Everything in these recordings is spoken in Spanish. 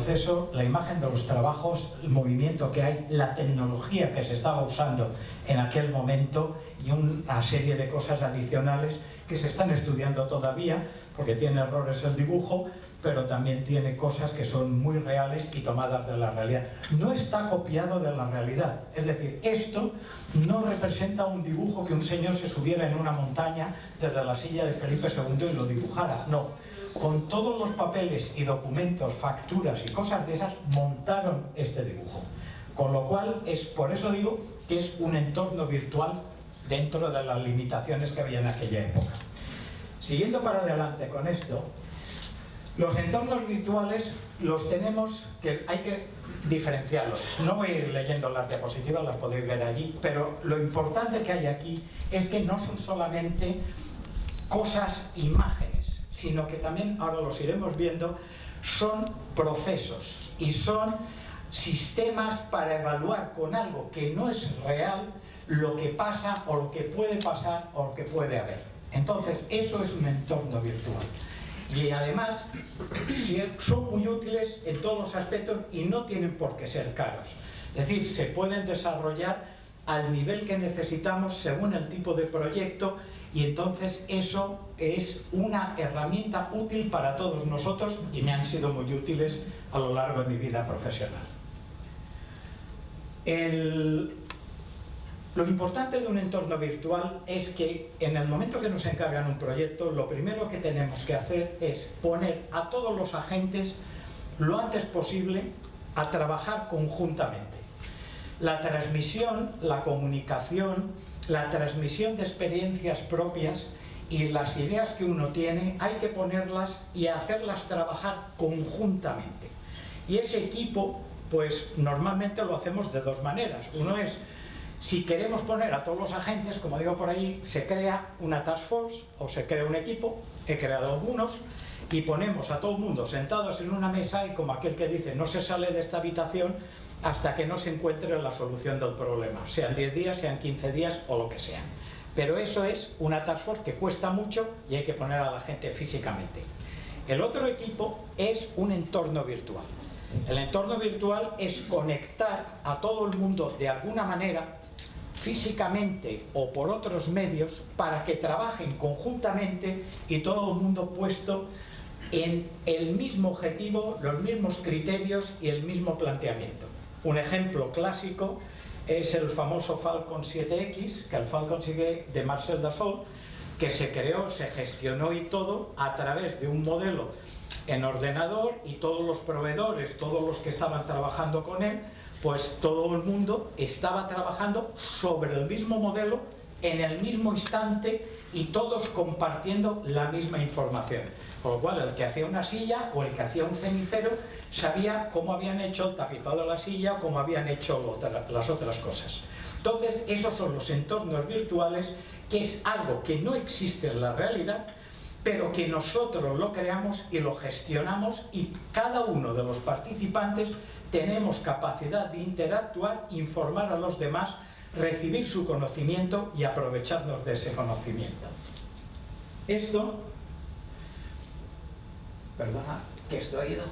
proceso, la imagen de los trabajos, el movimiento que hay, la tecnología que se estaba usando en aquel momento y una serie de cosas adicionales que se están estudiando todavía, porque tiene errores el dibujo, pero también tiene cosas que son muy reales y tomadas de la realidad. No está copiado de la realidad, es decir, esto no representa un dibujo que un señor se subiera en una montaña desde la silla de Felipe II y lo dibujara, no. Con todos los papeles y documentos, facturas y cosas de esas, montaron este dibujo. Con lo cual, por eso digo que es un entorno virtual dentro de las limitaciones que había en aquella época. Siguiendo para adelante con esto, los entornos virtuales los tenemos, que hay que diferenciarlos. No voy a ir leyendo las diapositivas, las podéis ver allí, pero lo importante que hay aquí es que no son solamente cosas, imágenes, sino que también, ahora los iremos viendo, son procesos y son sistemas para evaluar con algo que no es real lo que pasa o lo que puede pasar o lo que puede haber. Entonces, eso es un entorno virtual. Y además son muy útiles en todos los aspectos y no tienen por qué ser caros. Es decir, se pueden desarrollar al nivel que necesitamos según el tipo de proyecto, y entonces eso es una herramienta útil para todos nosotros y me han sido muy útiles a lo largo de mi vida profesional. Lo importante de un entorno virtual es que en el momento que nos encargan un proyecto, lo primero que tenemos que hacer es poner a todos los agentes lo antes posible a trabajar conjuntamente. La transmisión, la comunicación, la transmisión de experiencias propias y las ideas que uno tiene, hay que ponerlas y hacerlas trabajar conjuntamente. Y ese equipo, pues normalmente lo hacemos de dos maneras. Uno es, si queremos poner a todos los agentes, como digo por ahí, se crea una task force o se crea un equipo, he creado algunos, y ponemos a todo el mundo sentados en una mesa y como aquel que dice, no se sale de esta habitación hasta que no se encuentre la solución del problema, sean 10 días, sean 15 días o lo que sea. Pero eso es una task force que cuesta mucho y hay que poner a la gente físicamente. El otro equipo es un entorno virtual. El entorno virtual es conectar a todo el mundo de alguna manera, físicamente o por otros medios, para que trabajen conjuntamente y todo el mundo puesto en el mismo objetivo, los mismos criterios y el mismo planteamiento. Un ejemplo clásico es el famoso Falcon 7X, que el Falcon 7 de Marcel Dassault, que se creó, se gestionó y todo a través de un modelo en ordenador, y todos los proveedores, todos los que estaban trabajando con él, pues todo el mundo estaba trabajando sobre el mismo modelo en el mismo instante y todos compartiendo la misma información. Con lo cual, el que hacía una silla o el que hacía un cenicero sabía cómo habían hecho el tapizado de la silla o cómo habían hecho las otras cosas. Entonces, esos son los entornos virtuales, que es algo que no existe en la realidad, pero que nosotros lo creamos y lo gestionamos, y cada uno de los participantes tenemos capacidad de interactuar, informar a los demás, recibir su conocimiento y aprovecharnos de ese conocimiento. Esto, perdona que estoy ido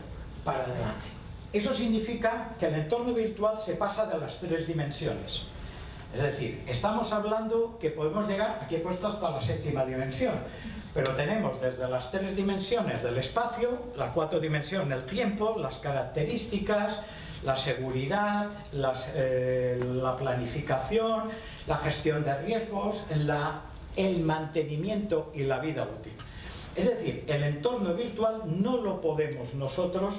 para adelante. Eso significa que el entorno virtual se pasa de las 3 dimensiones. Es decir, estamos hablando que podemos llegar, aquí he puesto hasta la 7ª dimensión, pero tenemos desde las 3 dimensiones del espacio, la 4 dimensión, el tiempo, las características, la seguridad, la planificación, la gestión de riesgos, el mantenimiento y la vida útil. Es decir, el entorno virtual no lo podemos nosotros,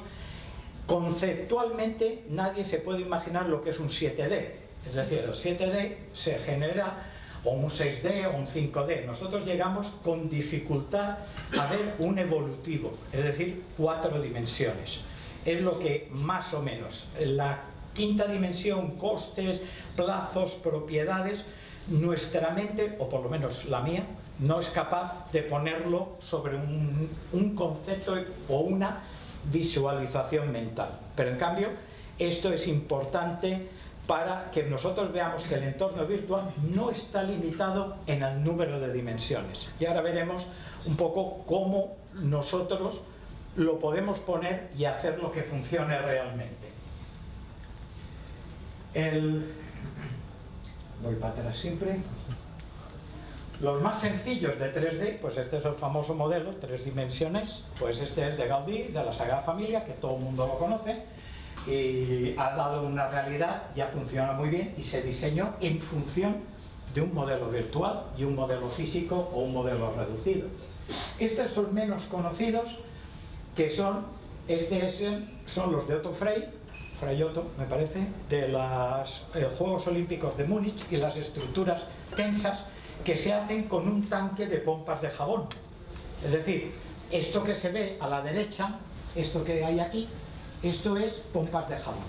conceptualmente nadie se puede imaginar lo que es un 7D. Es decir, el 7D se genera, o un 6D o un 5D. Nosotros llegamos con dificultad a ver un evolutivo, es decir, 4 dimensiones. Es lo que más o menos, la 5ª dimensión, costes, plazos, propiedades, nuestra mente, o por lo menos la mía, no es capaz de ponerlo sobre un concepto o una visualización mental. Pero en cambio, esto es importante para que nosotros veamos que el entorno virtual no está limitado en el número de dimensiones. Y ahora veremos un poco cómo nosotros lo podemos poner y hacer lo que funcione realmente. Voy para atrás siempre. Los más sencillos de 3D, pues este es el famoso modelo, 3 dimensiones, pues este es de Gaudí, de la Sagrada Familia, que todo el mundo lo conoce, y ha dado una realidad, ya funciona muy bien, y se diseñó en función de un modelo virtual y un modelo físico o un modelo reducido. Estos son menos conocidos, que son los de Otto Frey Otto, me parece, de los Juegos Olímpicos de Múnich, y las estructuras tensas que se hacen con un tanque de pompas de jabón. Es decir, esto que se ve a la derecha, esto que hay aquí, esto es pompas de jabón.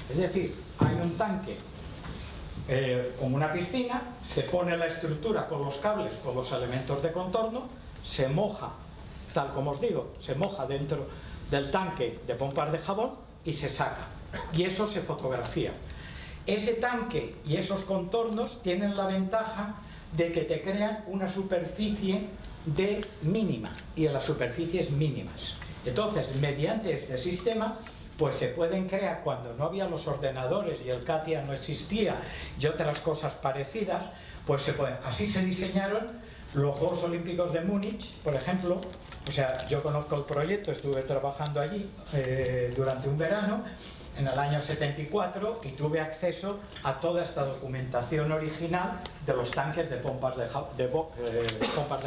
Es decir, hay un tanque como una piscina, se pone la estructura con los cables, con los elementos de contorno, se moja, tal como os digo, se moja dentro del tanque de pompas de jabón y se saca. Y eso se fotografía. Ese tanque y esos contornos tienen la ventaja de que te crean una superficie mínima, y en las superficies mínimas. Entonces, mediante este sistema, pues se pueden crear, cuando no había los ordenadores y el CATIA no existía y otras cosas parecidas, pues se pueden. Así se diseñaron los Juegos Olímpicos de Múnich, por ejemplo. O sea, yo conozco el proyecto, estuve trabajando allí durante un verano en el año 74, y tuve acceso a toda esta documentación original de los tanques de pompas de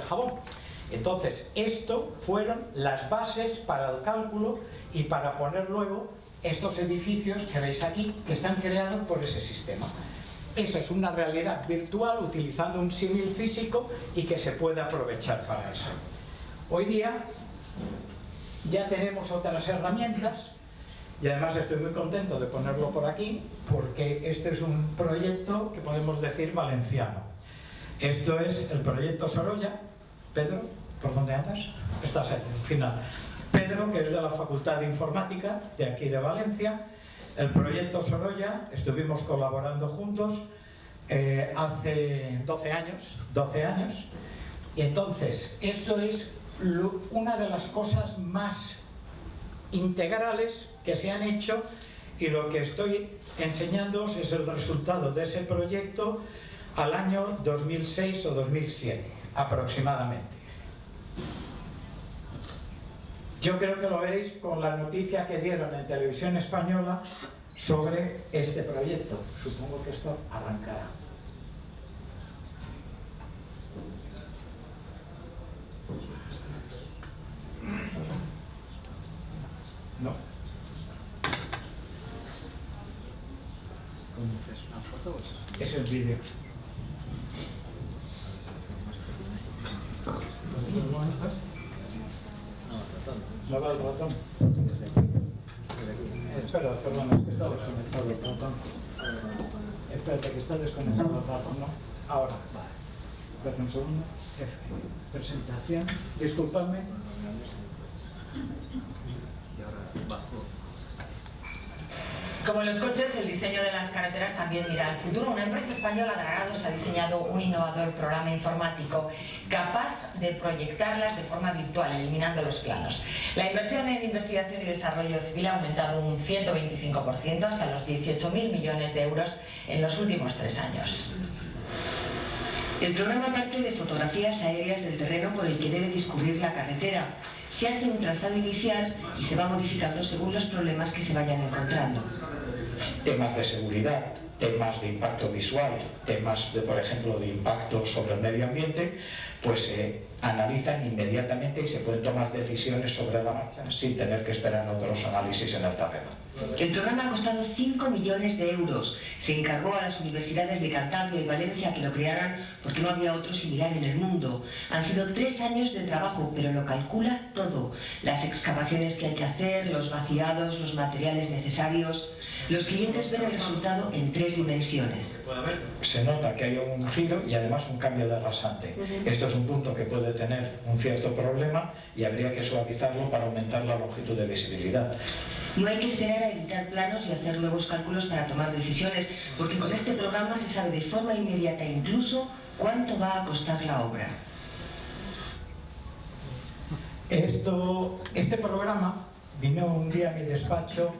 jabón. Entonces, esto fueron las bases para el cálculo y para poner luego estos edificios que veis aquí, que están creados por ese sistema. Eso es una realidad virtual utilizando un símil físico y que se puede aprovechar para eso. Hoy día ya tenemos otras herramientas, y además estoy muy contento de ponerlo por aquí, porque este es un proyecto que podemos decir valenciano. Esto es el proyecto Sorolla. Pedro, ¿por dónde andas? Estás ahí, al final. Pedro, que es de la Facultad de Informática de aquí de Valencia. El proyecto Sorolla, estuvimos colaborando juntos hace 12 años. Y entonces, esto es una de las cosas más integrales que se han hecho, y lo que estoy enseñándoos es el resultado de ese proyecto al año 2006 o 2007 aproximadamente. Yo creo que lo veréis con la noticia que dieron en Televisión Española sobre este proyecto. Supongo que esto arrancará. No. ¿Es una foto? Es el vídeo. ¿No va el ratón? Espera, perdón, es que está desconectado el ratón. Espérate, que está desconectado el ratón, ¿no? Ahora. Espérate un segundo. F. Presentación. Disculpadme. Y ahora bajo. Como en los coches, el diseño de las carreteras también mira al futuro. Una empresa española, Dragados, ha diseñado un innovador programa informático capaz de proyectarlas de forma virtual, eliminando los planos. La inversión en investigación y desarrollo civil ha aumentado un 125% hasta los 18.000 millones de euros en los últimos 3 años. El programa parte de fotografías aéreas del terreno por el que debe discurrir la carretera. Se hace un trazado inicial y se va modificando según los problemas que se vayan encontrando. Temas de seguridad, temas de impacto visual, temas de, por ejemplo, de impacto sobre el medio ambiente, pues se analizan inmediatamente y se pueden tomar decisiones sobre la marcha sin tener que esperar otros análisis en el terreno. El programa ha costado 5 millones de euros. Se encargó a las universidades de Cantabria y Valencia que lo crearan porque no había otro similar en el mundo. Han sido 3 años de trabajo, pero lo calcula todo. Las excavaciones que hay que hacer, los vaciados, los materiales necesarios. Los clientes ven el resultado en 3 dimensiones. Se nota que hay un giro y además un cambio de rasante. Esto es un punto que puede tener un cierto problema y habría que suavizarlo para aumentar la longitud de visibilidad. No hay que esperar a editar planos y hacer nuevos cálculos para tomar decisiones, porque con este programa se sabe de forma inmediata incluso cuánto va a costar la obra. Este programa, vino un día a mi despacho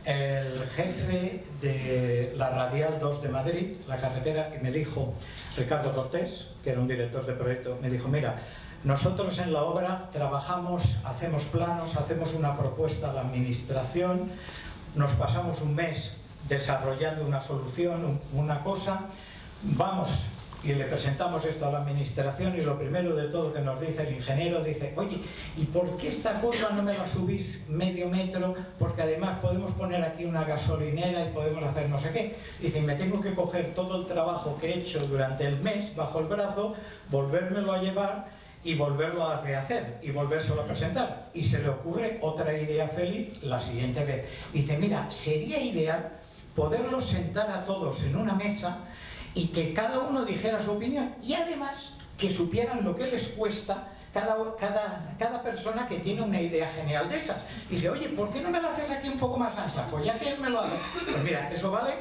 el jefe de la Radial 2 de Madrid, la carretera, y me dijo, Ricardo Cortés, que era un director de proyecto, me dijo, mira, nosotros en la obra trabajamos, hacemos planos, hacemos una propuesta a la administración, nos pasamos un mes desarrollando una solución, una cosa, vamos y le presentamos esto a la administración y lo primero de todo que nos dice el ingeniero, dice, oye, ¿y por qué esta curva no me la subís medio metro? Porque además podemos poner aquí una gasolinera y podemos hacer no sé qué. Dice, me tengo que coger todo el trabajo que he hecho durante el mes bajo el brazo, volvérmelo a llevar y volverlo a rehacer y volvérselo a presentar. Y se le ocurre otra idea feliz la siguiente vez. Dice, mira, sería ideal poderlos sentar a todos en una mesa y que cada uno dijera su opinión y además que supieran lo que les cuesta cada persona que tiene una idea genial de esas. Dice, oye, ¿por qué no me la haces aquí un poco más ancha? Pues ya que él me lo hace. Pues mira, eso vale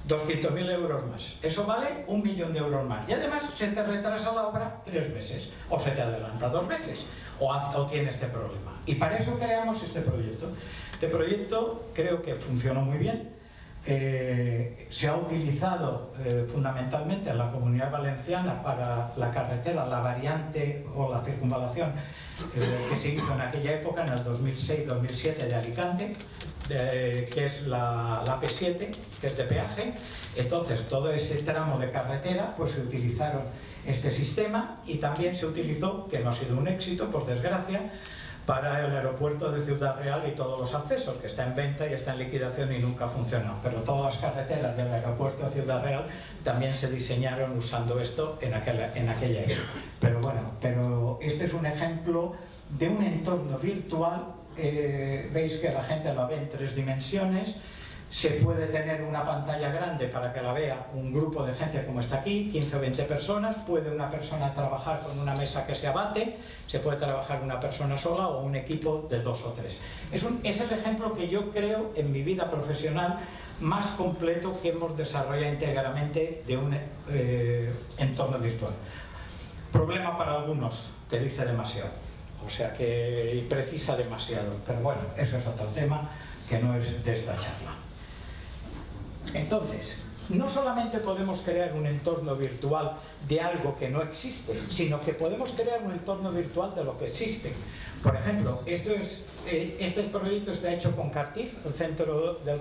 200.000 euros más. Eso vale 1 millón de euros más. Y además se te retrasa la obra 3 meses. O se te adelanta 2 meses. O tiene este problema. Y para eso creamos este proyecto. Este proyecto creo que funcionó muy bien. Se ha utilizado fundamentalmente en la Comunidad Valenciana para la carretera, la variante o la circunvalación que se hizo en aquella época, en el 2006-2007 de Alicante, que es la P7, que es de peaje. Entonces todo ese tramo de carretera pues se utilizaron este sistema y también se utilizó, que no ha sido un éxito por desgracia, para el aeropuerto de Ciudad Real y todos los accesos, que está en venta y está en liquidación y nunca funcionó. Pero todas las carreteras del aeropuerto de Ciudad Real también se diseñaron usando esto en aquella época. Pero bueno, este es un ejemplo de un entorno virtual. Veis que la gente la ve en 3 dimensiones. Se puede tener una pantalla grande para que la vea un grupo de gente como está aquí, 15 o 20 personas. Puede una persona trabajar con una mesa que se abate, se puede trabajar una persona sola o un equipo de 2 o 3. Es el ejemplo que yo creo en mi vida profesional más completo que hemos desarrollado íntegramente de un entorno virtual. Problema para algunos, que dice demasiado, o sea que precisa demasiado, pero bueno, eso es otro tema que no es de esta charla. Entonces, no solamente podemos crear un entorno virtual de algo que no existe, sino que podemos crear un entorno virtual de lo que existe. Por ejemplo, este proyecto está hecho con CARTIF, el Centro de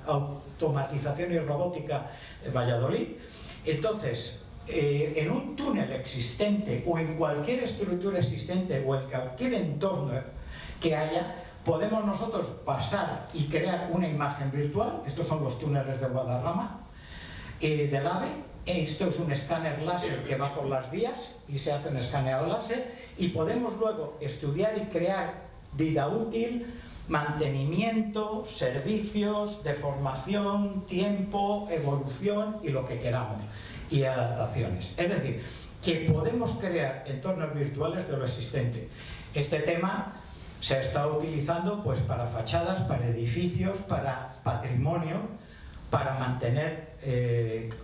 Automatización y Robótica de Valladolid. Entonces, en un túnel existente o en cualquier estructura existente o en cualquier entorno que haya, podemos nosotros pasar y crear una imagen virtual. Estos son los túneles de Guadarrama, del AVE. Esto es un escáner láser que va por las vías y se hace un escáner láser y podemos luego estudiar y crear vida útil, mantenimiento, servicios, deformación, tiempo, evolución y lo que queramos, y adaptaciones. Es decir, que podemos crear entornos virtuales de lo existente. Este tema se ha estado utilizando pues para fachadas, para edificios, para patrimonio, para mantener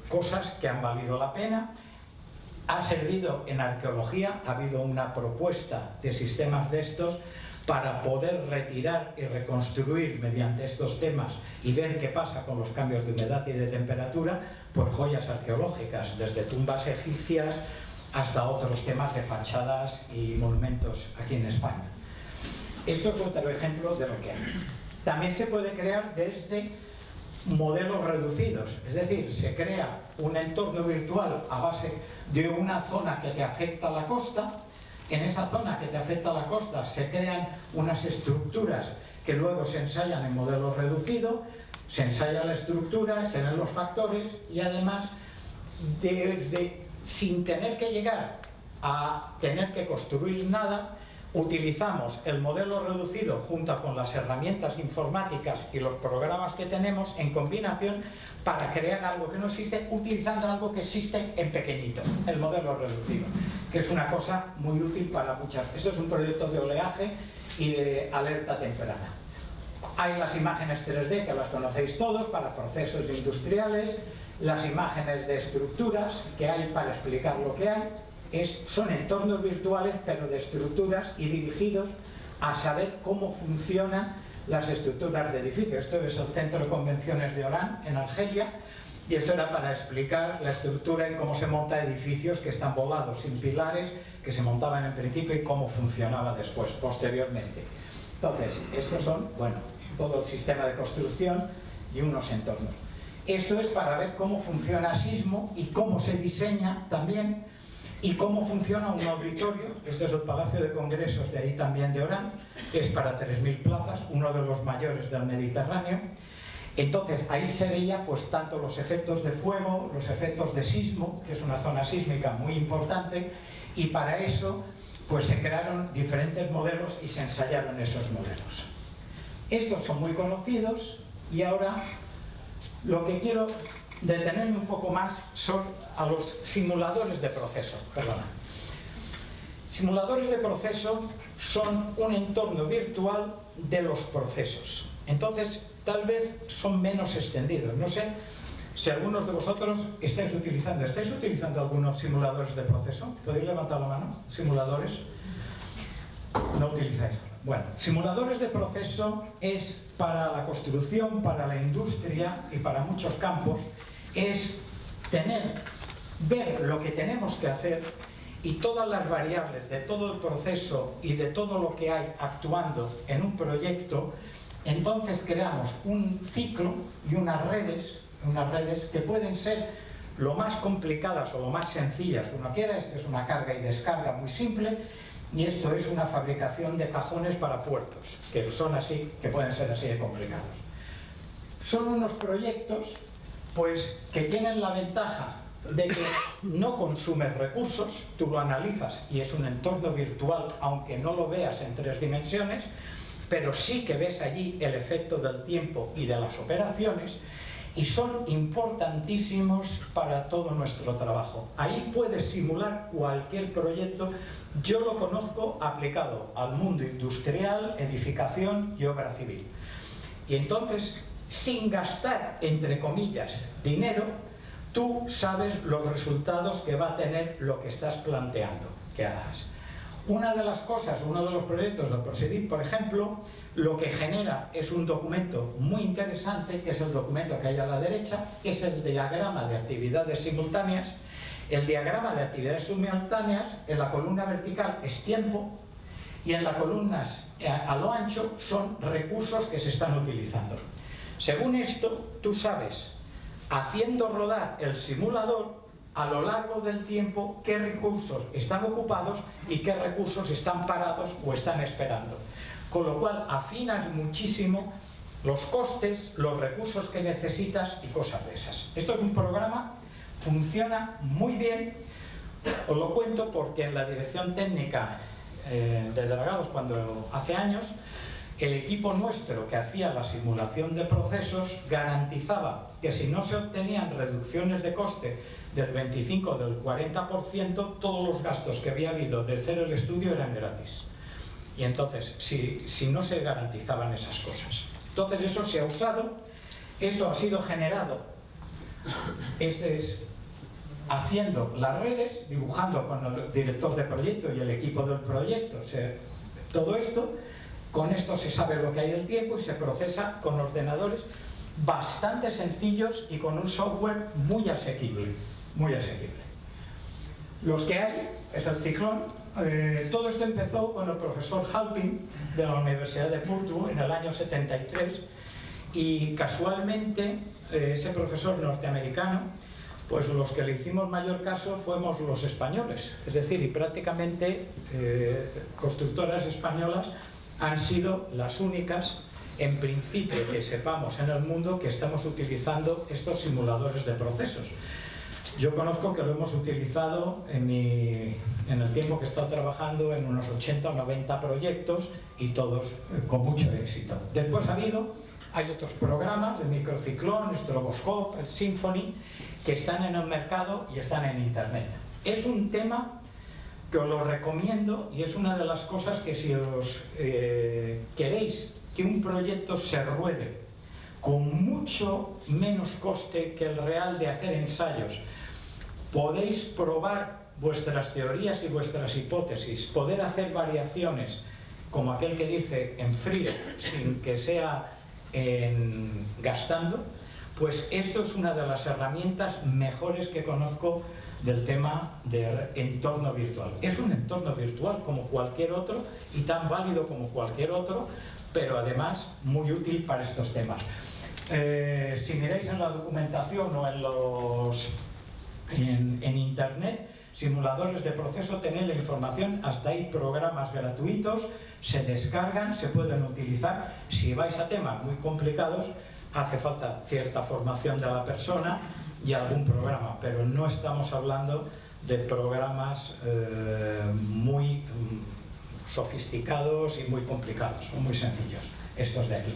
cosas que han valido la pena. Ha servido en arqueología, ha habido una propuesta de sistemas de estos para poder retirar y reconstruir mediante estos temas y ver qué pasa con los cambios de humedad y de temperatura, pues joyas arqueológicas, desde tumbas egipcias hasta otros temas de fachadas y monumentos aquí en España. Esto es otro ejemplo de lo que hay. También se puede crear desde modelos reducidos, es decir, se crea un entorno virtual a base de una zona que te afecta a la costa. En esa zona que te afecta a la costa se crean unas estructuras que luego se ensayan en modelo reducido, se ensaya la estructura, se ven los factores y además sin tener que llegar a tener que construir nada, utilizamos el modelo reducido junto con las herramientas informáticas y los programas que tenemos en combinación para crear algo que no existe, utilizando algo que existe en pequeñito, el modelo reducido, que es una cosa muy útil para muchas. Esto es un proyecto de oleaje y de alerta temprana. Hay las imágenes 3D, que las conocéis todos, para procesos industriales, las imágenes de estructuras que hay para explicar lo que hay. son entornos virtuales, pero de estructuras y dirigidos a saber cómo funcionan las estructuras de edificios. Esto es el Centro de Convenciones de Orán, en Argelia, y esto era para explicar la estructura y cómo se monta edificios que están volados, sin pilares, que se montaban en principio y cómo funcionaba después, posteriormente. Entonces, estos son, bueno, todo el sistema de construcción y unos entornos. Esto es para ver cómo funciona Sismo y cómo se diseña también y cómo funciona un auditorio. Este es el Palacio de Congresos de ahí también de Orán, que es para 3.000 plazas, uno de los mayores del Mediterráneo. Entonces ahí se veía pues tanto los efectos de fuego, los efectos de sismo, que es una zona sísmica muy importante, y para eso pues se crearon diferentes modelos y se ensayaron esos modelos. Estos son muy conocidos y ahora lo que quiero detenerme un poco más son a los simuladores de proceso. Simuladores de proceso son un entorno virtual de los procesos. Entonces, tal vez son menos extendidos. No sé si algunos de vosotros ¿estáis utilizando algunos simuladores de proceso? ¿Podéis levantar la mano? ¿Simuladores? ¿No utilizáis? Bueno, simuladores de proceso es para la construcción, para la industria y para muchos campos, es ver lo que tenemos que hacer y todas las variables de todo el proceso y de todo lo que hay actuando en un proyecto. Entonces creamos un ciclo y unas redes que pueden ser lo más complicadas o lo más sencillas que uno quiera. Esto es una carga y descarga muy simple, y esto es una fabricación de cajones para puertos, que son así, que pueden ser así de complicados. Son unos proyectos pues que tienen la ventaja de que no consumes recursos, tú lo analizas y es un entorno virtual, aunque no lo veas en 3 dimensiones, pero sí que ves allí el efecto del tiempo y de las operaciones, y son importantísimos para todo nuestro trabajo. Ahí puedes simular cualquier proyecto. Yo lo conozco aplicado al mundo industrial, edificación y obra civil. Y entonces, sin gastar, entre comillas, dinero, tú sabes los resultados que va a tener lo que estás planteando que hagas. Una de las cosas, uno de los proyectos del Procedir, por ejemplo, lo que genera es un documento muy interesante, que es el documento que hay a la derecha, que es el diagrama de actividades simultáneas. El diagrama de actividades simultáneas, en la columna vertical es tiempo, y en las columnas a lo ancho son recursos que se están utilizando. Según esto, tú sabes, haciendo rodar el simulador, a lo largo del tiempo, qué recursos están ocupados y qué recursos están parados o están esperando. Con lo cual afinas muchísimo los costes, los recursos que necesitas y cosas de esas. Esto es un programa, funciona muy bien. Os lo cuento porque en la dirección técnica de Dragados, cuando hace años, el equipo nuestro que hacía la simulación de procesos garantizaba que si no se obtenían reducciones de coste del 25 o del 40%, todos los gastos que había habido de hacer el estudio eran gratis. Y entonces, si no se garantizaban esas cosas. Entonces eso se ha usado, esto ha sido generado, este es haciendo las redes, dibujando con el director de proyecto y el equipo del proyecto, todo esto. Con esto se sabe lo que hay del tiempo y se procesa con ordenadores bastante sencillos y con un software muy asequible, muy asequible. Los que hay es el ciclón. Todo esto empezó con el profesor Halpin de la Universidad de Purdue en el año 73, y casualmente ese profesor norteamericano, pues los que le hicimos mayor caso fuimos los españoles, es decir, y prácticamente constructoras españolas han sido las únicas, en principio, que sepamos en el mundo, que estamos utilizando estos simuladores de procesos. Yo conozco que lo hemos utilizado en el tiempo que he estado trabajando en unos 80 o 90 proyectos, y todos con mucho éxito. Después hay otros programas, el Microciclón, el Stroboscope, el Symphony, que están en el mercado y están en internet. Es un tema que os lo recomiendo, y es una de las cosas que, si os queréis que un proyecto se ruede con mucho menos coste que el real de hacer ensayos, podéis probar vuestras teorías y vuestras hipótesis, poder hacer variaciones, como aquel que dice en frío, sin que sea gastando, pues esto es una de las herramientas mejores que conozco del tema de entorno virtual. Es un entorno virtual como cualquier otro y tan válido como cualquier otro, pero además muy útil para estos temas. Si miráis en la documentación o en internet, simuladores de proceso, tenéis la información, hasta hay programas gratuitos, se descargan, se pueden utilizar. Si vais a temas muy complicados, hace falta cierta formación de la persona y algún programa, pero no estamos hablando de programas muy sofisticados y muy complicados, son muy sencillos estos de aquí.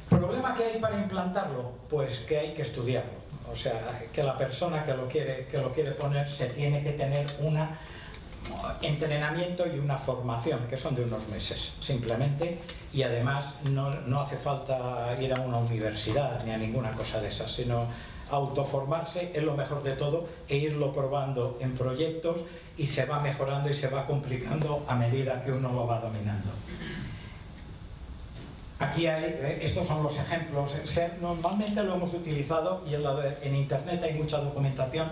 ¿Problema que hay para implantarlo? Pues que hay que estudiarlo. O sea, que la persona que lo quiere poner se tiene que tener un entrenamiento y una formación, que son de unos meses, simplemente, y además no hace falta ir a una universidad ni a ninguna cosa de esas, sino autoformarse es lo mejor de todo e irlo probando en proyectos y se va mejorando y se va complicando a medida que uno lo va dominando. Aquí hay, estos son los ejemplos, normalmente lo hemos utilizado y en internet hay mucha documentación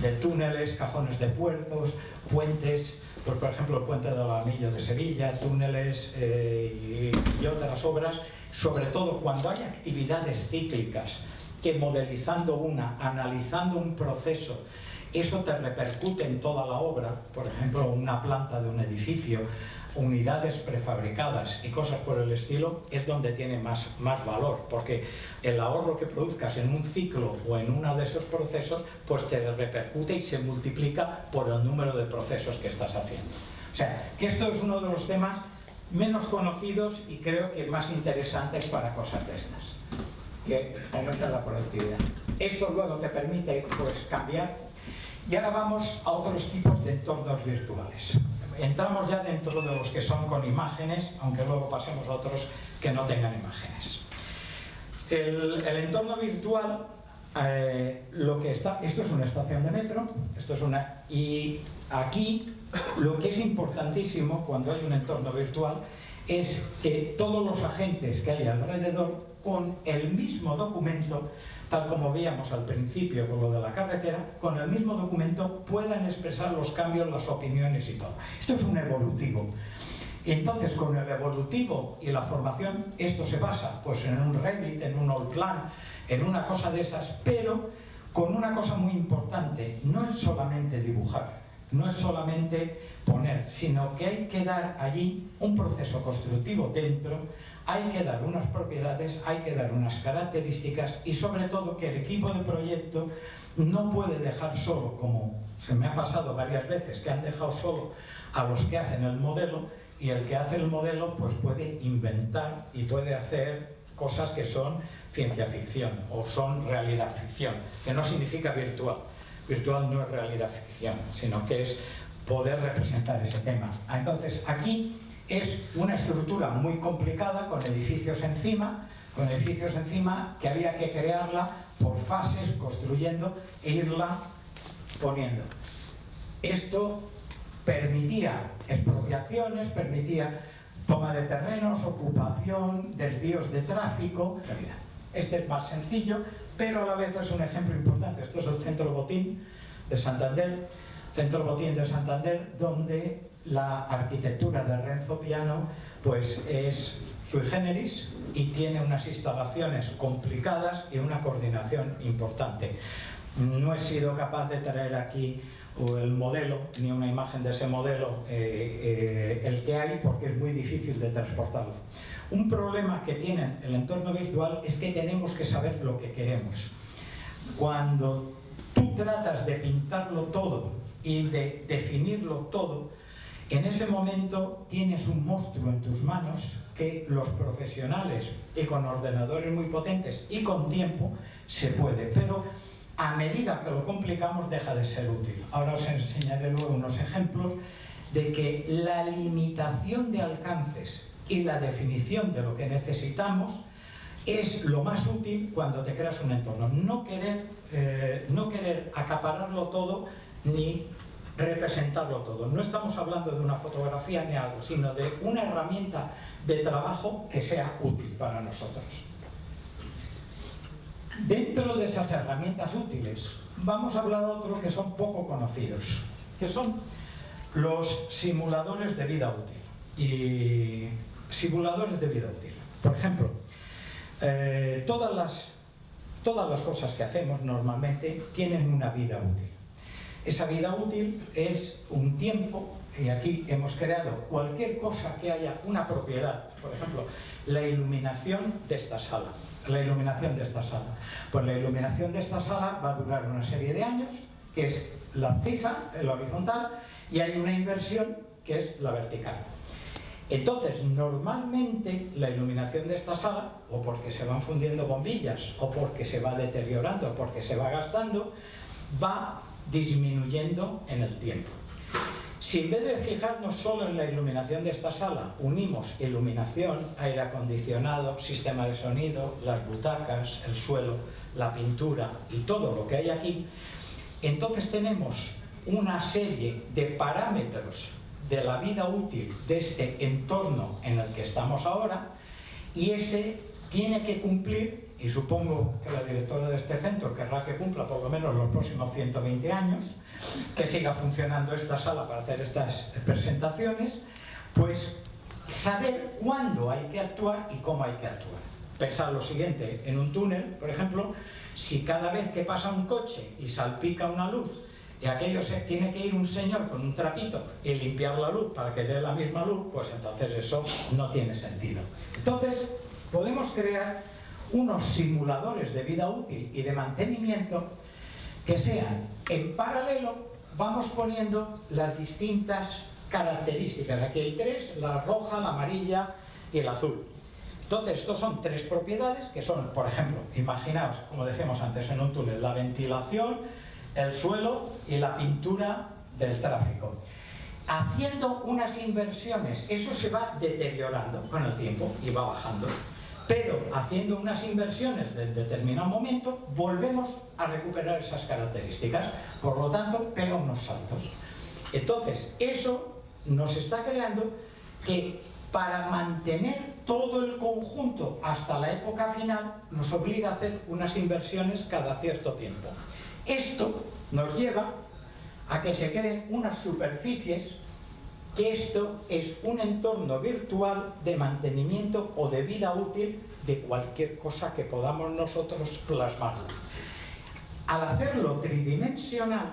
de túneles, cajones de puertos, puentes, pues por ejemplo el puente del Alamillo de Sevilla, túneles y otras obras, sobre todo cuando hay actividades cíclicas que modelizando analizando un proceso, eso te repercute en toda la obra, por ejemplo una planta de un edificio, unidades prefabricadas y cosas por el estilo, es donde tiene más valor, porque el ahorro que produzcas en un ciclo o en uno de esos procesos, pues te repercute y se multiplica por el número de procesos que estás haciendo. O sea, que esto es uno de los temas menos conocidos y creo que más interesantes para cosas de estas, que aumenta la productividad. Esto luego te permite pues cambiar. Y ahora vamos a otros tipos de entornos virtuales. Entramos ya dentro de los que son con imágenes, aunque luego pasemos a otros que no tengan imágenes. El entorno virtual, esto es una estación de metro, y aquí lo que es importantísimo cuando hay un entorno virtual es que todos los agentes que hay alrededor, con el mismo documento, tal como veíamos al principio con lo de la carretera, con el mismo documento puedan expresar los cambios, las opiniones y todo. Esto es un evolutivo. Entonces, con el evolutivo y la formación, esto se basa pues, en un Revit, en un Allplan, en una cosa de esas, pero con una cosa muy importante, no es solamente dibujar, no es solamente poner, sino que hay que dar allí un proceso constructivo dentro, hay que dar unas propiedades, hay que dar unas características y sobre todo que el equipo de proyecto no puede dejar solo, como se me ha pasado varias veces, que han dejado solo a los que hacen el modelo y el que hace el modelo pues puede inventar y puede hacer cosas que son ciencia ficción o son realidad ficción, que no significa virtual. Virtual no es realidad ficción, sino que es poder representar ese tema. Entonces aquí es una estructura muy complicada con edificios encima que había que crearla por fases, construyendo e irla poniendo. Esto permitía expropiaciones, permitía toma de terrenos, ocupación, desvíos de tráfico. Este es más sencillo, pero a la vez es un ejemplo importante. Esto es el Centro Botín de Santander, donde la arquitectura de Renzo Piano pues es sui generis y tiene unas instalaciones complicadas y una coordinación importante. No he sido capaz de traer aquí el modelo, ni una imagen de ese modelo, el que hay, porque es muy difícil de transportarlo. Un problema que tiene el entorno virtual es que tenemos que saber lo que queremos. Cuando tú tratas de pintarlo todo y de definirlo todo, en ese momento tienes un monstruo en tus manos que los profesionales y con ordenadores muy potentes y con tiempo se puede, pero a medida que lo complicamos deja de ser útil. Ahora os enseñaré luego unos ejemplos de que la limitación de alcances y la definición de lo que necesitamos es lo más útil cuando te creas un entorno. No querer acapararlo todo ni representarlo todo. No estamos hablando de una fotografía ni algo, sino de una herramienta de trabajo que sea útil para nosotros. Dentro de esas herramientas útiles, vamos a hablar de otros que son poco conocidos, que son los simuladores de vida útil. Y simuladores de vida útil. Por ejemplo, todas las cosas que hacemos normalmente tienen una vida útil. Esa vida útil es un tiempo, y aquí hemos creado cualquier cosa que haya una propiedad. Por ejemplo, la iluminación de esta sala. La iluminación de esta sala. Pues la iluminación de esta sala va a durar una serie de años, que es la abscisa, la horizontal, y hay una inversión que es la vertical. Entonces, normalmente la iluminación de esta sala, o porque se van fundiendo bombillas, o porque se va deteriorando, o porque se va gastando, va disminuyendo en el tiempo. Si en vez de fijarnos solo en la iluminación de esta sala, unimos iluminación, aire acondicionado, sistema de sonido, las butacas, el suelo, la pintura y todo lo que hay aquí, entonces tenemos una serie de parámetros de la vida útil de este entorno en el que estamos ahora, y ese tiene que cumplir, y supongo que la directora de este centro querrá que cumpla por lo menos los próximos 120 años, que siga funcionando esta sala para hacer estas presentaciones, pues saber cuándo hay que actuar y cómo hay que actuar. Pensar lo siguiente, en un túnel, por ejemplo, si cada vez que pasa un coche y salpica una luz, y aquello tiene que ir un señor con un trapito y limpiar la luz para que dé la misma luz, pues entonces eso no tiene sentido. Entonces, podemos crear unos simuladores de vida útil y de mantenimiento que sean, en paralelo, vamos poniendo las distintas características. Aquí hay tres: la roja, la amarilla y el azul. Entonces, estos son tres propiedades que son, por ejemplo, imaginaos, como decíamos antes, en un túnel, la ventilación, el suelo y la pintura del tráfico. Haciendo unas inversiones, eso se va deteriorando con el tiempo y va bajando, pero haciendo unas inversiones en determinado momento volvemos a recuperar esas características, por lo tanto pega unos saltos. Entonces eso nos está creando que para mantener todo el conjunto hasta la época final nos obliga a hacer unas inversiones cada cierto tiempo. Esto nos lleva a que se creen unas superficies, que esto es un entorno virtual de mantenimiento o de vida útil de cualquier cosa que podamos nosotros plasmar. Al hacerlo tridimensional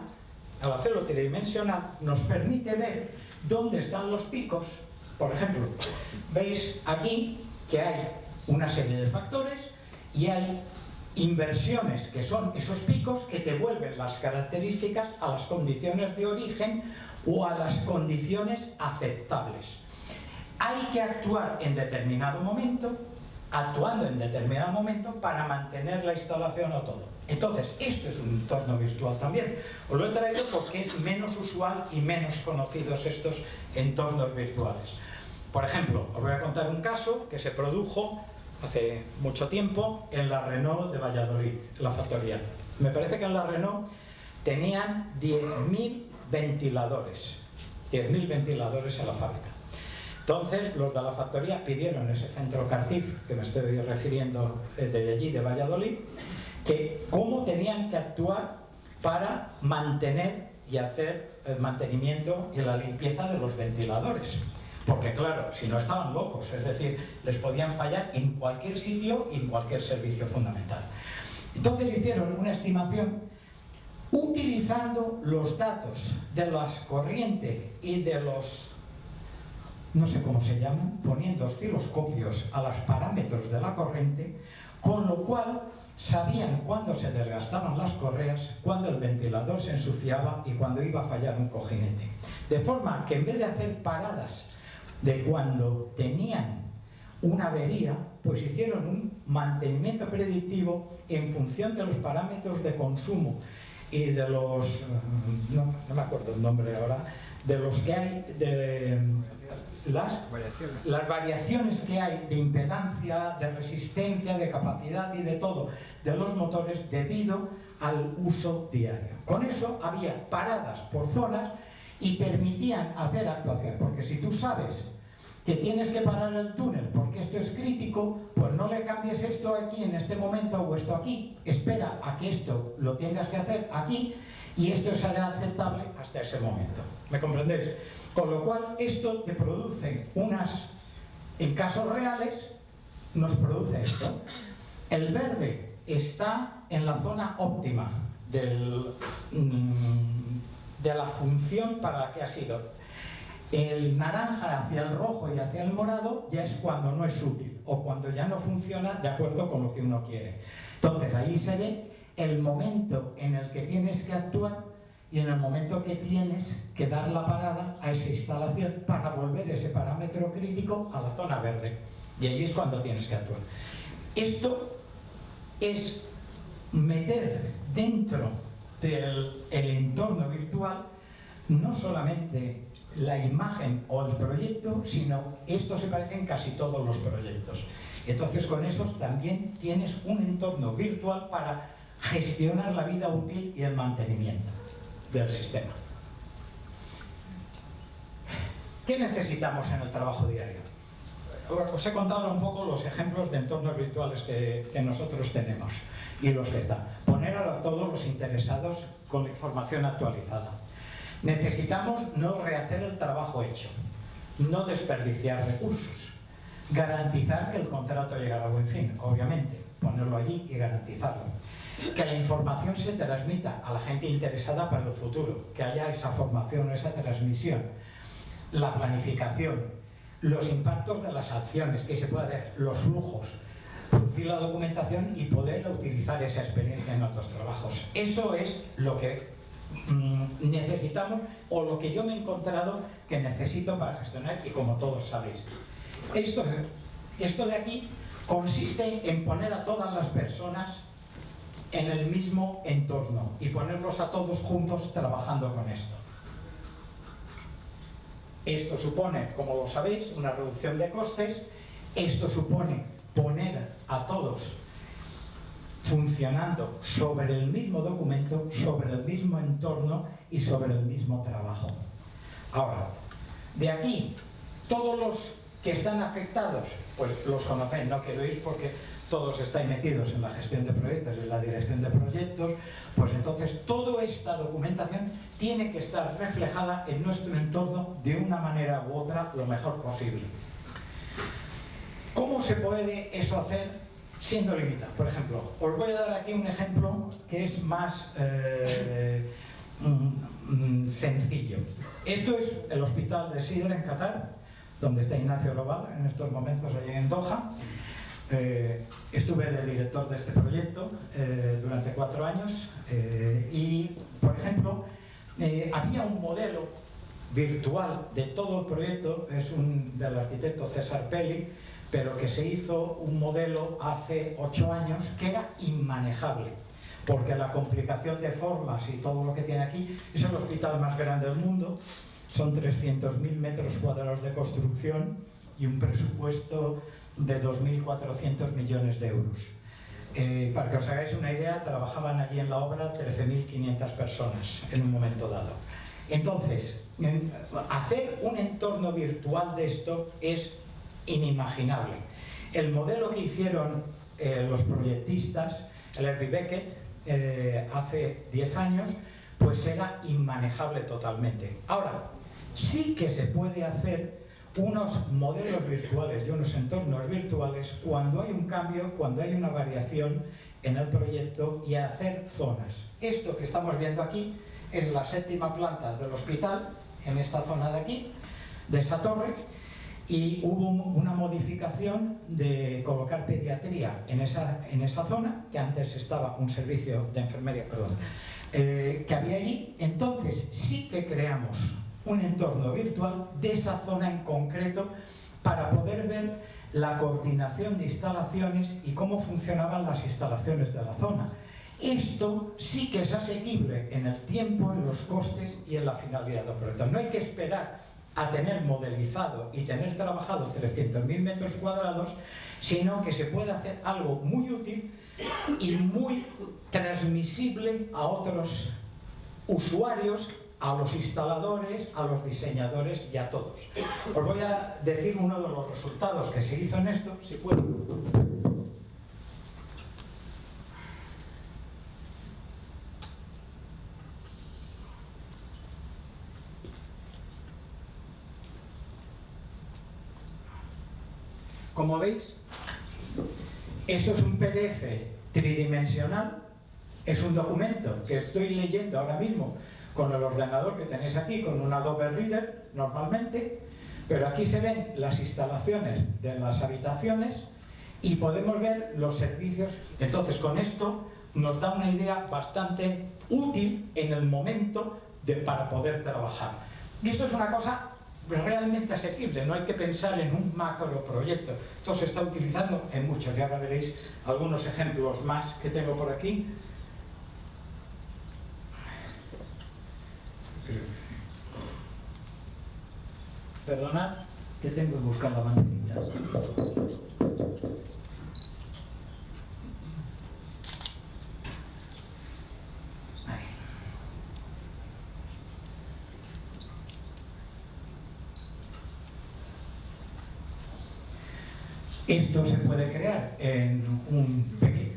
nos permite ver dónde están los picos. Por ejemplo, veis aquí que hay una serie de factores y hay inversiones que son esos picos que te vuelven las características a las condiciones de origen o a las condiciones aceptables. Hay que actuar en determinado momento, actuando en determinado momento para mantener la instalación o todo. Entonces, esto es un entorno virtual también. Os lo he traído porque es menos usual y menos conocidos estos entornos virtuales. Por ejemplo, os voy a contar un caso que se produjo hace mucho tiempo en la Renault de Valladolid, la factoría. Me parece que en la Renault tenían 10.000 ventiladores. 10.000 ventiladores en la fábrica. Entonces, los de la factoría pidieron ese centro Cartif, que me estoy refiriendo de allí, de Valladolid, que cómo tenían que actuar para mantener y hacer el mantenimiento y la limpieza de los ventiladores. Porque claro, si no estaban locos, es decir, les podían fallar en cualquier sitio y en cualquier servicio fundamental. Entonces hicieron una estimación utilizando los datos de las corrientes y de los, no sé cómo se llaman, poniendo osciloscopios a los parámetros de la corriente, con lo cual sabían cuándo se desgastaban las correas, cuándo el ventilador se ensuciaba y cuándo iba a fallar un cojinete. De forma que en vez de hacer paradas de cuando tenían una avería, pues hicieron un mantenimiento predictivo en función de los parámetros de consumo y de los, no me acuerdo el nombre ahora, de los que hay, de las variaciones que hay de impedancia, de resistencia, de capacidad y de todo de los motores debido al uso diario. Con eso había paradas por zonas y permitían hacer actuación, porque si tú sabes que tienes que parar el túnel porque esto es crítico, pues no le cambies esto aquí en este momento o esto aquí, espera a que esto lo tengas que hacer aquí y esto será aceptable hasta ese momento. ¿Me comprendéis? Con lo cual esto te produce en casos reales nos produce esto. El verde está en la zona óptima de la función para la que ha sido. El naranja hacia el rojo y hacia el morado ya es cuando no es útil o cuando ya no funciona de acuerdo con lo que uno quiere. Entonces ahí se ve el momento en el que tienes que actuar y en el momento que tienes que dar la parada a esa instalación para volver ese parámetro crítico a la zona verde. Y ahí es cuando tienes que actuar. Esto es meter dentro del entorno virtual no solamente la imagen o el proyecto, sino esto se parece en casi todos los proyectos. Entonces con eso también tienes un entorno virtual para gestionar la vida útil y el mantenimiento del sistema. ¿Qué necesitamos en el trabajo diario? Os he contado un poco los ejemplos de entornos virtuales que nosotros tenemos y los que están. Poner a todos los interesados con la información actualizada. Necesitamos no rehacer el trabajo hecho, no desperdiciar recursos, garantizar que el contrato llegará a buen fin, obviamente, ponerlo allí y garantizarlo. Que la información se transmita a la gente interesada para el futuro, que haya esa formación, esa transmisión, la planificación, los impactos de las acciones que se puede hacer, los flujos, producir la documentación y poder utilizar esa experiencia en otros trabajos. eso es lo que necesitamos, o lo que yo me he encontrado que necesito para gestionar, y como todos sabéis. Esto de aquí consiste en poner a todas las personas en el mismo entorno y ponerlos a todos juntos trabajando con esto. Esto supone, como lo sabéis, una reducción de costes. Esto supone poner a todos funcionando sobre el mismo documento, sobre el mismo entorno y sobre el mismo trabajo. Ahora, de aquí, todos los que están afectados, pues los conocéis, no quiero ir porque todos estáis metidos en la gestión de proyectos y en la dirección de proyectos, pues entonces toda esta documentación tiene que estar reflejada en nuestro entorno de una manera u otra lo mejor posible. ¿Cómo se puede eso hacer siendo limitado? Por ejemplo, os voy a dar aquí un ejemplo que es más sencillo. Esto es el hospital de Sidra en Qatar, donde está Ignacio Global en estos momentos allí en Doha. Estuve de director de este proyecto durante 4 años y, por ejemplo, había un modelo virtual de todo el proyecto, es del arquitecto César Pelli, pero que se hizo un modelo hace 8 años que era inmanejable, porque la complicación de formas y todo lo que tiene aquí es el hospital más grande del mundo, son 300.000 metros cuadrados de construcción y un presupuesto de 2.400 millones de euros. Para que os hagáis una idea, trabajaban allí en la obra 13.500 personas en un momento dado. Entonces, hacer un entorno virtual de esto es inimaginable. El modelo que hicieron los proyectistas, el Herbie Beckett, hace 10 años, pues era inmanejable totalmente. Ahora, sí que se puede hacer unos modelos virtuales y unos entornos virtuales cuando hay un cambio, cuando hay una variación en el proyecto, y hacer zonas. Esto que estamos viendo aquí es la 7ª planta del hospital, en esta zona de aquí, de esa torre, y hubo una modificación de colocar pediatría en esa zona, que antes estaba un servicio de enfermería, que había allí. Entonces sí que creamos un entorno virtual de esa zona en concreto para poder ver la coordinación de instalaciones y cómo funcionaban las instalaciones de la zona. Esto sí que es asequible en el tiempo, en los costes y en la finalidad del proyecto. No hay que esperar a tener modelizado y tener trabajado 300.000 metros cuadrados, sino que se puede hacer algo muy útil y muy transmisible a otros usuarios a los instaladores, a los diseñadores y a todos. Os voy a decir uno de los resultados que se hizo en esto, si puedo. Como veis, esto es un PDF tridimensional, es un documento que estoy leyendo ahora mismo con el ordenador que tenéis aquí, con un Adobe Reader normalmente, pero aquí se ven las instalaciones de las habitaciones y podemos ver los servicios. Entonces, con esto nos da una idea bastante útil en el momento para poder trabajar. Y esto es una cosa realmente asequible, no hay que pensar en un macro proyecto. Esto se está utilizando en muchos, y ahora veréis algunos ejemplos más que tengo por aquí. Perdonad que tengo que buscar la bandejita. Esto se puede crear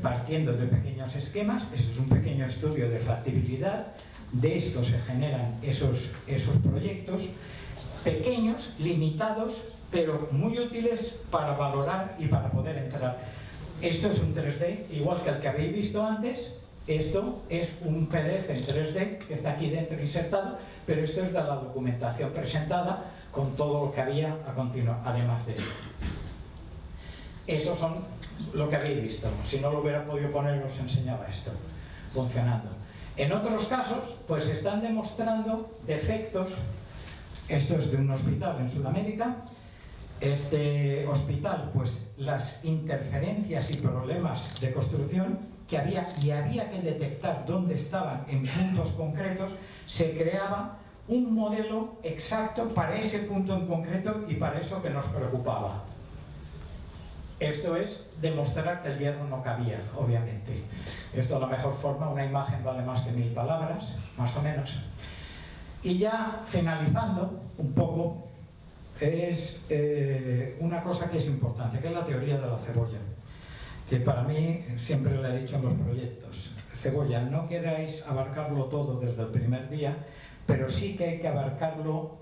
partiendo de pequeños esquemas. Esto es un pequeño estudio de factibilidad. De esto se generan esos proyectos pequeños, limitados, pero muy útiles para valorar y para poder entrar. Esto es un 3D, igual que el que habéis visto antes. Esto es un PDF en 3D que está aquí dentro insertado, pero esto es de la documentación presentada con todo lo que había a continuación, además de ello. Estos son lo que habéis visto. Si no lo hubiera podido poner, os enseñaba esto funcionando. En otros casos, pues se están demostrando defectos. Esto es de un hospital en Sudamérica. Este hospital, pues las interferencias y problemas de construcción que había que detectar dónde estaban en puntos concretos, se creaba un modelo exacto para ese punto en concreto y para eso que nos preocupaba. Esto es demostrar que el hierro no cabía, obviamente. Esto es la mejor forma, una imagen vale más que 1000 palabras, más o menos. Y ya finalizando un poco, es una cosa que es importante, que es la teoría de la cebolla, que para mí siempre le he dicho en los proyectos: cebolla, no queráis abarcarlo todo desde el primer día, pero sí que hay que abarcarlo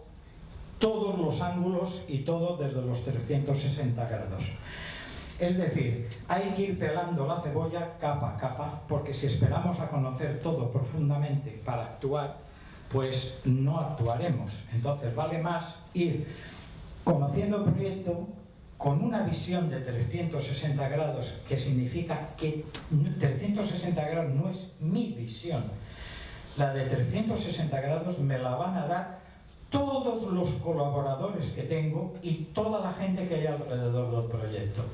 todos los ángulos y todo desde los 360 grados. Es decir, hay que ir pelando la cebolla capa a capa, porque si esperamos a conocer todo profundamente para actuar, pues no actuaremos. Entonces vale más ir conociendo el proyecto con una visión de 360 grados, que significa que 360 grados no es mi visión. La de 360 grados me la van a dar todos los colaboradores que tengo y toda la gente que hay alrededor del proyecto.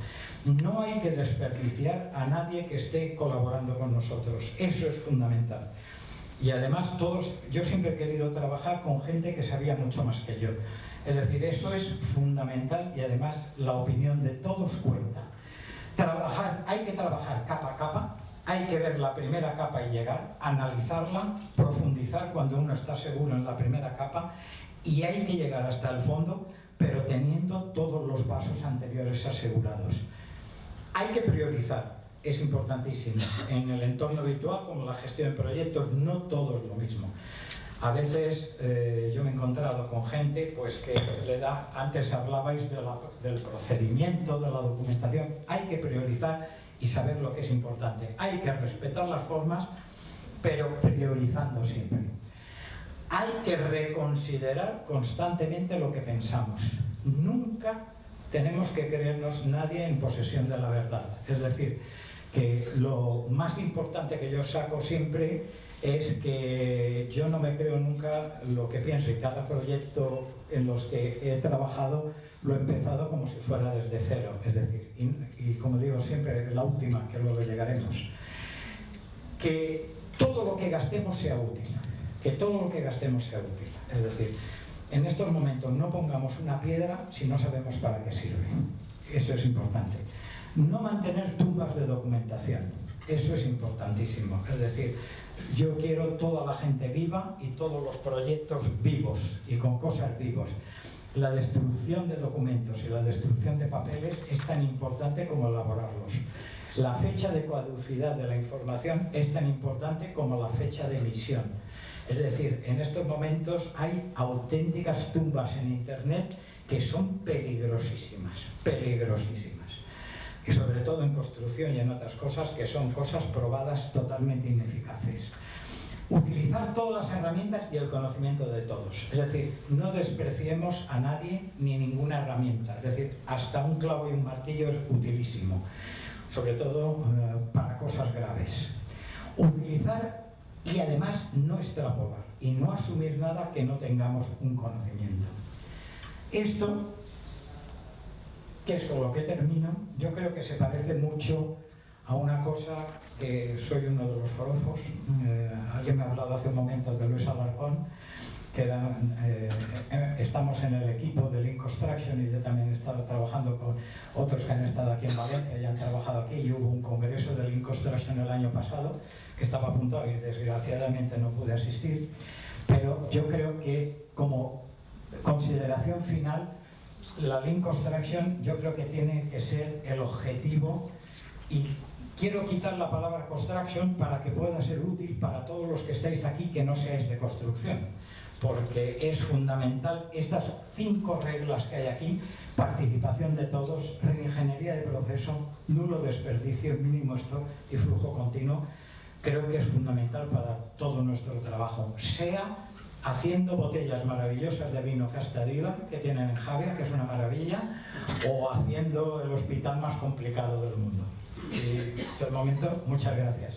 No hay que desperdiciar a nadie que esté colaborando con nosotros. Eso es fundamental. Y además yo siempre he querido trabajar con gente que sabía mucho más que yo. Es decir, eso es fundamental y además la opinión de todos cuenta. Hay que trabajar capa a capa, hay que ver la primera capa y llegar, analizarla, profundizar cuando uno está seguro en la primera capa, y hay que llegar hasta el fondo, pero teniendo todos los pasos anteriores asegurados. Hay que priorizar, es importantísimo. En el entorno virtual, como la gestión de proyectos, no todo es lo mismo. A veces yo me he encontrado con gente pues, que le da, antes hablabais del procedimiento, de la documentación. Hay que priorizar y saber lo que es importante. Hay que respetar las formas, pero priorizando siempre. Hay que reconsiderar constantemente lo que pensamos. Nunca tenemos que creernos nadie en posesión de la verdad. Es decir, que lo más importante que yo saco siempre es que yo no me creo nunca lo que pienso, y cada proyecto en los que he trabajado lo he empezado como si fuera desde cero. Es decir, y como digo siempre, la última, que luego llegaremos, que todo lo que gastemos sea útil. Que todo lo que gastemos sea útil. Es decir, en estos momentos no pongamos una piedra si no sabemos para qué sirve. Eso es importante. No mantener tumbas de documentación. Eso es importantísimo. Es decir, Yo quiero toda la gente viva y todos los proyectos vivos y con cosas vivas. La destrucción de documentos y la destrucción de papeles es tan importante como elaborarlos. La fecha de caducidad de la información es tan importante como la fecha de emisión. Es decir, en estos momentos hay auténticas tumbas en Internet que son peligrosísimas, peligrosísimas. Y sobre todo en construcción y en otras cosas que son cosas probadas totalmente ineficaces. Utilizar todas las herramientas y el conocimiento de todos. Es decir, no despreciemos a nadie ni ninguna herramienta. Es decir, hasta un clavo y un martillo es utilísimo, sobre todo para cosas graves. Utilizar y además no extrapolar y no asumir nada que no tengamos un conocimiento. Esto, que es con lo que termino, yo creo que se parece mucho a una cosa que soy uno de los forofos. Alguien me ha hablado hace un momento de Luis Alarcón, que estamos en el equipo de Lean Construction y yo también he estado trabajando con otros que han estado aquí en Valencia y han trabajado aquí, y hubo un congreso de Lean Construction el año pasado que estaba apuntado y desgraciadamente no pude asistir, pero yo creo que como consideración final, la Lean Construction yo creo que tiene que ser el objetivo, y quiero quitar la palabra construction para que pueda ser útil para todos los que estáis aquí que no seáis de construcción, porque es fundamental estas 5 reglas que hay aquí: participación de todos, reingeniería de proceso, nulo desperdicio, mínimo stock y flujo continuo. Creo que es fundamental para todo nuestro trabajo, sea haciendo botellas maravillosas de vino Casta Diva que tienen en Javia, que es una maravilla, o haciendo el hospital más complicado del mundo. Y de momento, muchas gracias.